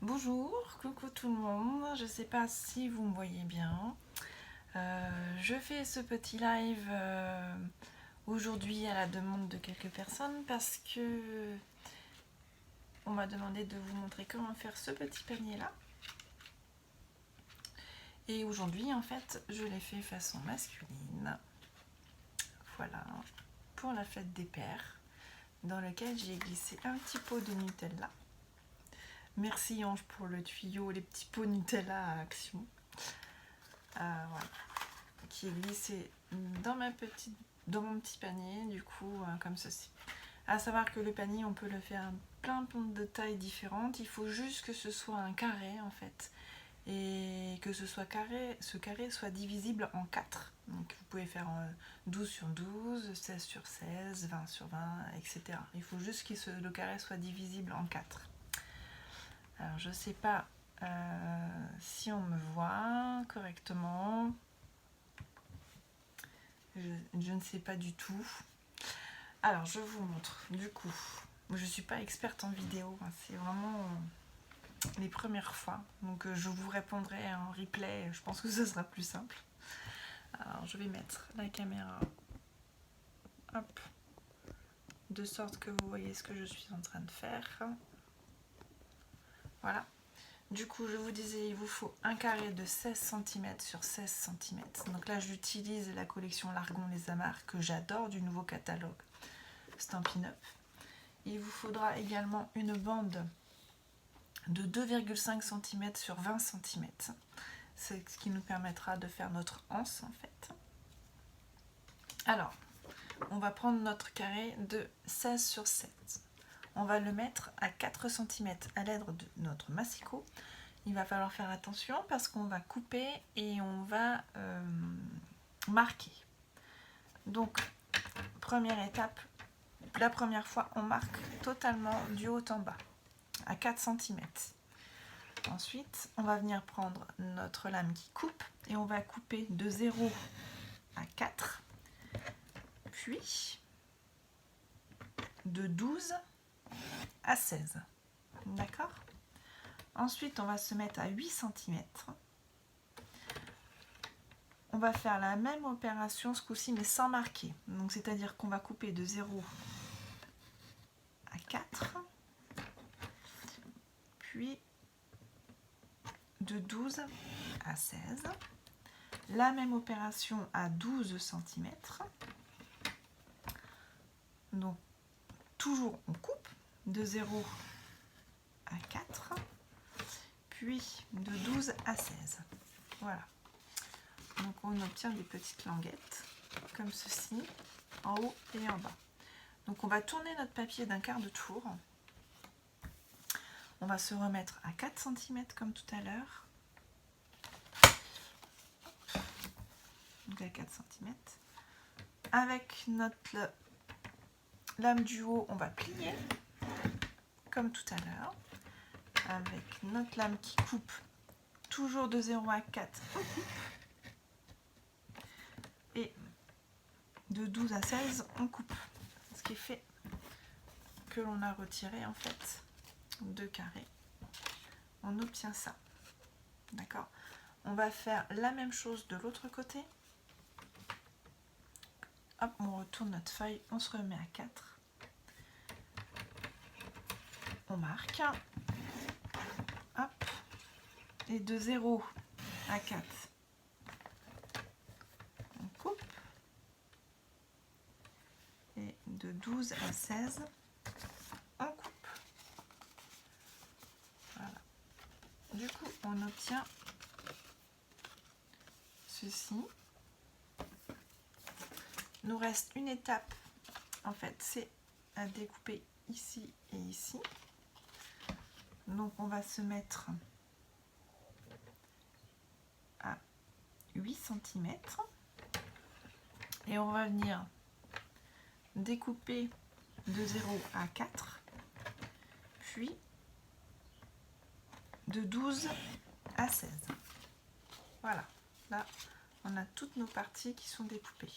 Bonjour, coucou tout le monde, je ne sais pas si vous me voyez bien. Je fais ce petit live aujourd'hui à la demande de quelques personnes parce que on m'a demandé de vous montrer comment faire ce petit panier là. Et aujourd'hui en fait je l'ai fait façon masculine. Voilà, pour la fête des pères, dans lequel j'ai glissé un petit pot de Nutella. Merci Ange pour le tuyau, les petits pots Nutella à action. Voilà, qui est glissé dans mon petit panier, du coup, comme ceci. À savoir que le panier, on peut le faire plein de tailles différentes. Il faut juste que ce soit un carré, en fait. Et que ce carré soit divisible en 4. Donc vous pouvez faire 12 sur 12, 16 sur 16, 20 sur 20, etc. Il faut juste que le carré soit divisible en 4. Alors je sais pas si on me voit correctement. Je ne sais pas du tout. Alors je vous montre du coup. Je ne suis pas experte en vidéo, hein, c'est vraiment les premières fois. Donc je vous répondrai en replay, je pense que ce sera plus simple. Alors je vais mettre la caméra, hop, de sorte que vous voyez ce que je suis en train de faire. Voilà. Du coup, je vous disais, il vous faut un carré de 16 cm sur 16 cm. Donc là, j'utilise la collection Largon les Amarres que j'adore du nouveau catalogue Stampin' Up. Il vous faudra également une bande de 2,5 cm sur 20 cm. C'est ce qui nous permettra de faire notre anse en fait. Alors, on va prendre notre carré de 16 sur 7. On va le mettre à 4 cm à l'aide de notre massicot. Il va falloir faire attention parce qu'on va couper et on va marquer. Donc, première étape, la première fois, on marque totalement du haut en bas, à 4 cm. Ensuite, on va venir prendre notre lame qui coupe et on va couper de 0 à 4, puis de 12 à 16. D'accord ? Ensuite, on va se mettre à 8 cm. On va faire la même opération ce coup-ci, mais sans marquer. Donc, c'est-à-dire qu'on va couper de 0 à 4, puis de 12 à 16. La même opération à 12 cm. Donc, toujours on coupe de 0 à 4, puis de 12 à 16. Voilà. Donc on obtient des petites languettes, comme ceci, en haut et en bas. Donc on va tourner notre papier d'un quart de tour. On va se remettre à 4 cm comme tout à l'heure. Donc à 4 cm. Avec notre lame du haut, on va plier, comme tout à l'heure. Avec notre lame qui coupe, toujours de 0 à 4, on coupe. Et de 12 à 16, on coupe. Ce qui fait que l'on a retiré en fait 2 carrés. On obtient ça. D'accord ? On va faire la même chose de l'autre côté. Hop, on retourne notre feuille, on se remet à 4. On marque. Hop. Et de 0 à 4, on coupe. Et de 12 à 16, on coupe. Voilà. Du coup, on obtient ceci. Il nous reste une étape, en fait, c'est à découper ici et ici. Donc on va se mettre à 8 cm et on va venir découper de 0 à 4, puis de 12 à 16. Voilà, là on a toutes nos parties qui sont découpées.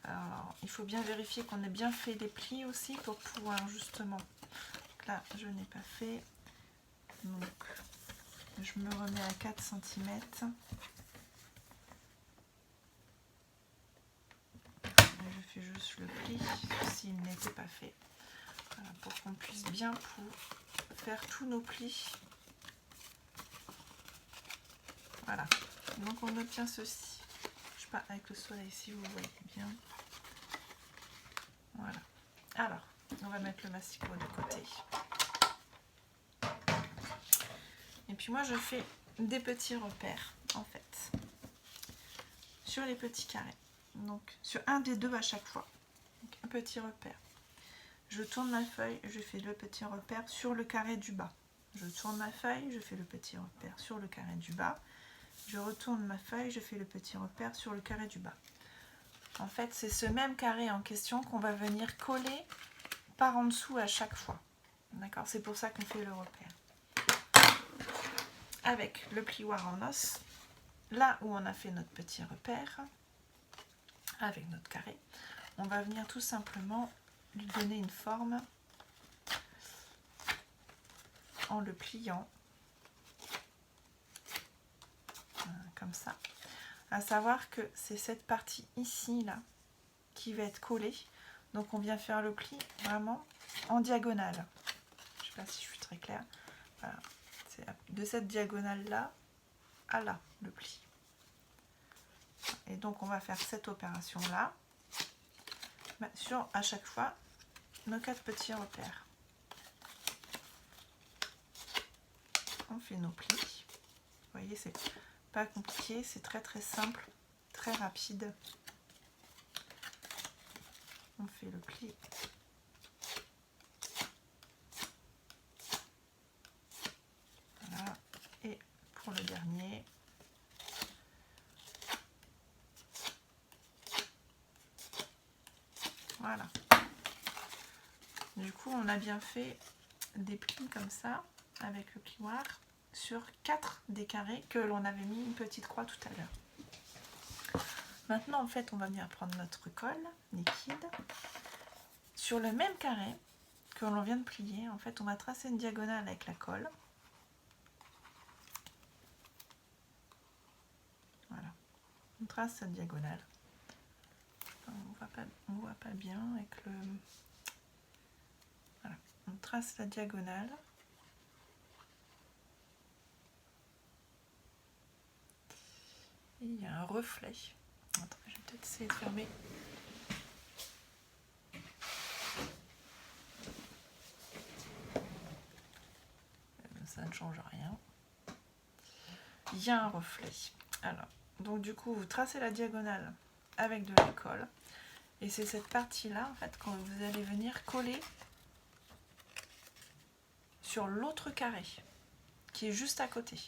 Alors, il faut bien vérifier qu'on ait bien fait les plis aussi pour pouvoir justement, là je n'ai pas fait, Donc je me remets à 4 cm. Je fais juste le pli s'il n'était pas fait. Voilà, pour qu'on puisse bien faire tous nos plis. Voilà, donc on obtient ceci. Je sais pas, avec le soleil si vous voyez bien. Voilà. Alors, on va mettre le masticot de côté. Et puis moi je fais des petits repères en fait sur les petits carrés. Donc sur un des deux à chaque fois. Donc, un petit repère. Je tourne ma feuille, je fais le petit repère sur le carré du bas. Je tourne ma feuille, je fais le petit repère sur le carré du bas. Je retourne ma feuille, je fais le petit repère sur le carré du bas. En fait, c'est ce même carré en question qu'on va venir coller par en dessous à chaque fois. D'accord? C'est pour ça qu'on fait le repère. Avec le plioir en os, là où on a fait notre petit repère, avec notre carré, on va venir tout simplement lui donner une forme en le pliant comme ça. À savoir que c'est cette partie ici là qui va être collée, donc on vient faire le pli vraiment en diagonale. Je sais pas si je suis très claire. Voilà. C'est de cette diagonale là à là le pli. Et donc on va faire cette opération là sur à chaque fois nos 4 petits repères. On fait nos plis. Vous voyez, c'est pas compliqué, c'est très simple, très rapide. On fait le pli. Voilà. Et pour le dernier, voilà. Du coup, on a bien fait des plis comme ça avec le plioir sur 4 des carrés que l'on avait mis une petite croix tout à l'heure. Maintenant, en fait, on va venir prendre notre colle liquide. Sur le même carré que l'on vient de plier, en fait, on va tracer une diagonale avec la colle. Voilà. On trace cette diagonale. On voit pas bien avec le... Voilà. On trace la diagonale. Et il y a un reflet. Attends, je vais peut-être essayer de fermer. Ça ne change rien. Il y a un reflet. Alors, donc du coup, vous tracez la diagonale avec de la colle. Et c'est cette partie-là, en fait, quand vous allez venir coller sur l'autre carré, qui est juste à côté.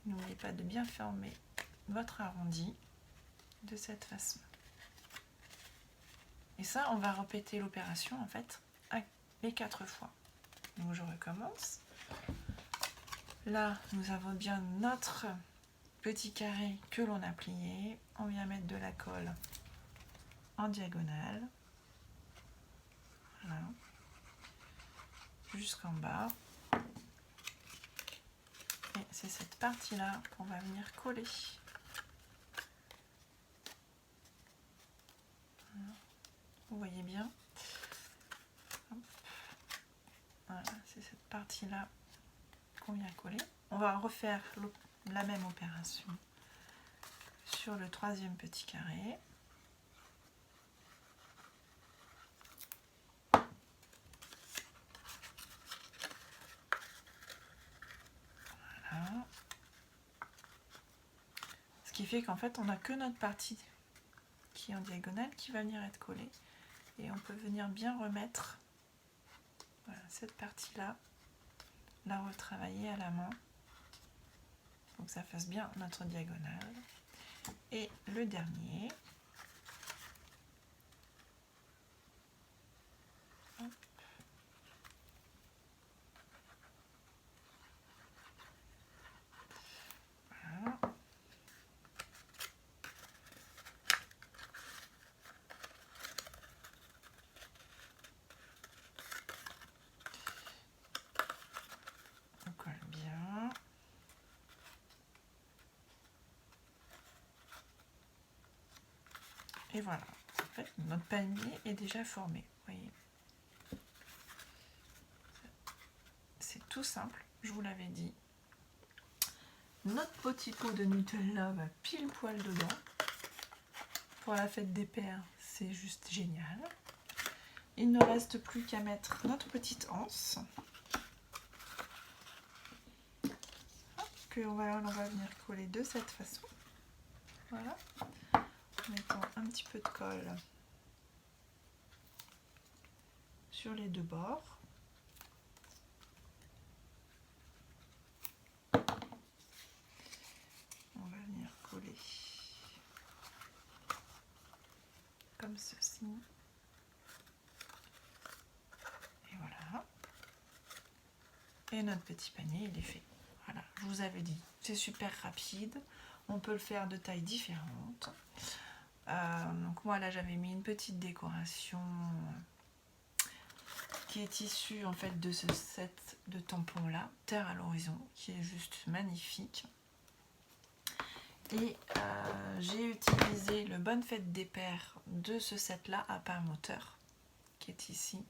N'oubliez pas de bien fermer votre arrondi de cette façon. Et ça, on va répéter l'opération, en fait, les 4 fois. Donc je recommence. Là, nous avons bien notre petit carré que l'on a plié. On vient mettre de la colle en diagonale. Voilà. Jusqu'en bas. Et c'est cette partie-là qu'on va venir coller. Voilà. Vous voyez bien. Hop. Voilà, c'est cette partie-là qu'on vient coller. On va refaire la même opération sur le 3e petit carré. Voilà. Ce qui fait qu'en fait, on n'a que notre partie qui est en diagonale qui va venir être collée. Et on peut venir bien remettre voilà, cette partie-là, la retravailler à la main. Donc ça fasse bien notre diagonale. Et le dernier. Hop. Voilà. Et voilà, en fait, notre panier est déjà formé, vous voyez. C'est tout simple, je vous l'avais dit. Notre petit pot de Nutella va pile poil dedans. Pour la fête des pères, c'est juste génial. Il ne reste plus qu'à mettre notre petite anse. On va venir coller de cette façon. Voilà. En mettant un petit peu de colle sur les deux bords. On va venir coller comme ceci. Et voilà. Et notre petit panier, il est fait. Voilà, je vous avais dit, c'est super rapide. On peut le faire de tailles différentes. Donc moi là, j'avais mis une petite décoration qui est issue en fait de ce set de tampons là, Terre à l'horizon, qui est juste magnifique. Et j'ai utilisé le Bonne Fête des Pères de ce set là à part moteur, qui est ici,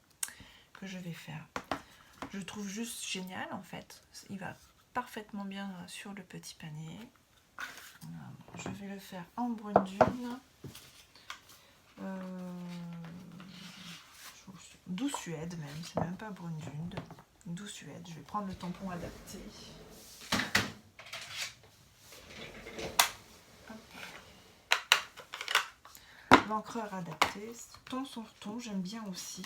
que je vais faire. Je le trouve juste génial en fait. Il va parfaitement bien sur le petit panier. Je vais le faire en brune dune. Douce Suède même, c'est même pas brune dune. Douce Suède. Je vais prendre le tampon adapté. L'encreur adapté, ton sur ton, j'aime bien aussi.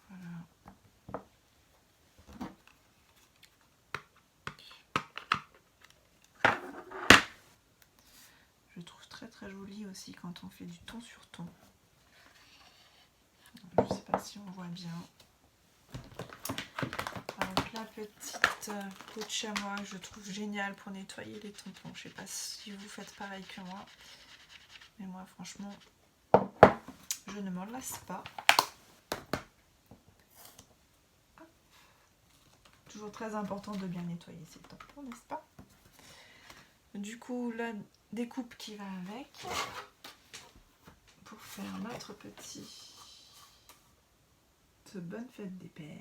Voilà. Je trouve très très joli aussi quand on fait du ton sur ton. Je ne sais pas si on voit bien. Donc la petite peau de chamois, je trouve géniale pour nettoyer les tampons. Je ne sais pas si vous faites pareil que moi. Mais moi franchement, je ne m'en lasse pas. Toujours très important de bien nettoyer ces tampons, n'est-ce pas? Du coup, la découpe qui va avec, pour faire notre petite Bonne Fête des Pères.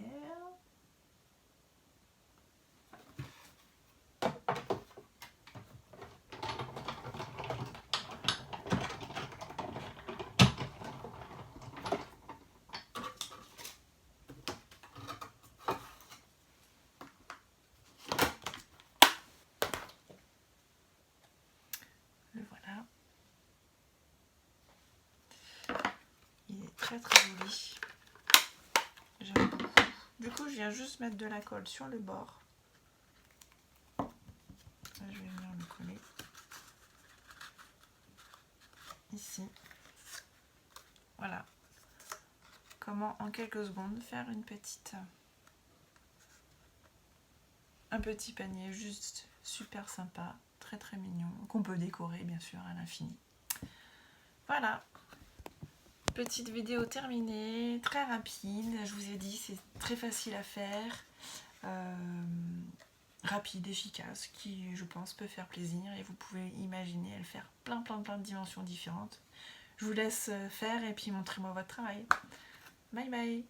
Le voilà. Il est très très joli. J'aime beaucoup. Du coup, je viens juste mettre de la colle sur le bord. Là, je vais venir le coller. Ici. Voilà. Comment en quelques secondes faire un petit panier juste super sympa, très très mignon, qu'on peut décorer bien sûr à l'infini. Voilà. Petite vidéo terminée, très rapide, je vous ai dit c'est très facile à faire, rapide, efficace, qui je pense peut faire plaisir et vous pouvez imaginer elle faire plein de dimensions différentes. Je vous laisse faire et puis montrez-moi votre travail. Bye bye.